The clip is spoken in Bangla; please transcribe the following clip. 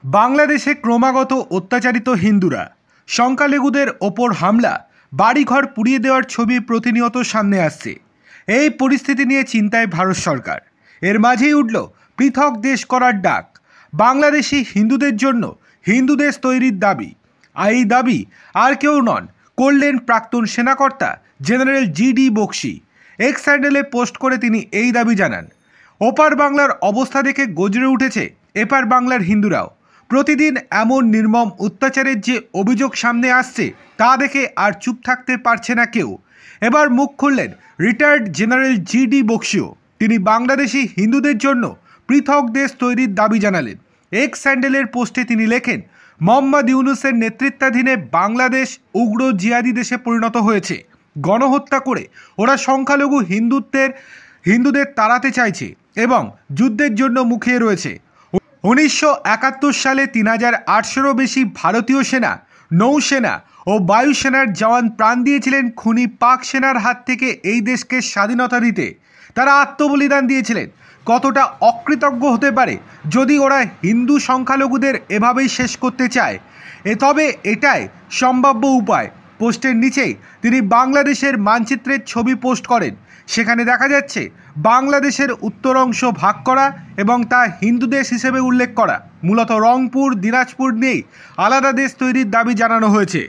বাংলাদেশে ক্রমাগত অত্যাচারিত হিন্দুরা, সংখ্যালঘুদের ওপর হামলা, বাড়িঘর পুড়িয়ে দেওয়ার ছবি প্রতিনিয়ত সামনে আসছে। এই পরিস্থিতি নিয়ে চিন্তায় ভারত সরকার। এর মাঝেই উঠল পৃথক দেশ করার ডাক। বাংলাদেশি হিন্দুদের জন্য হিন্দু দেশ তৈরির দাবি। আর এই দাবি আর কেউ নন, করলেন প্রাক্তন সেনাকর্তা জেনারেল জিডি বক্সি। এক্স হ্যান্ডেলে পোস্ট করে তিনি এই দাবি জানান। ওপার বাংলার অবস্থা দেখে গজরে উঠেছে এপার বাংলার হিন্দুরাও। প্রতিদিন এমন নির্মম অত্যাচারের যে অভিযোগ সামনে আসছে তা দেখে আর চুপ থাকতে পারছে না কেউ। এবার মুখ খুললেন রিটায়ার্ড জেনারেল জিডি বক্সিও। তিনি বাংলাদেশি হিন্দুদের জন্য পৃথক দেশ তৈরির দাবি জানালেন। এক্স স্যান্ডেলের পোস্টে তিনি লেখেন, মোহাম্মদ ইউনূসের নেতৃত্বাধীনে বাংলাদেশ উগ্র জিহাদি দেশে পরিণত হয়েছে। গণহত্যা করে ওরা সংখ্যালঘু হিন্দুদের তাড়াতে চাইছে এবং যুদ্ধের জন্য মুখিয়ে রয়েছে। 1971 সালে 3800-এরও বেশি ভারতীয় সেনা, নৌসেনা ও বায়ুসেনার জওয়ান প্রাণ দিয়েছিলেন খুনি পাক সেনার হাত থেকে এই দেশকে স্বাধীনতা দিতে। তারা আত্মবলিদান দিয়েছিলেন। কতটা অকৃতজ্ঞ হতে পারে যদি ওরা হিন্দু সংখ্যালঘুদের এভাবেই শেষ করতে চায়। তবে এটাই সম্ভাব্য উপায়। পোস্টের নিচেই তিনি বাংলাদেশের মানচিত্রের ছবি পোস্ট করেন। সেখানে দেখা যাচ্ছে বাংলাদেশের উত্তর অংশ ভাগ করা এবং তা হিন্দু দেশ হিসেবে উল্লেখ করা। মূলত রংপুর, দিনাজপুর নিয়েই আলাদা দেশ তৈরির দাবি জানানো হয়েছে।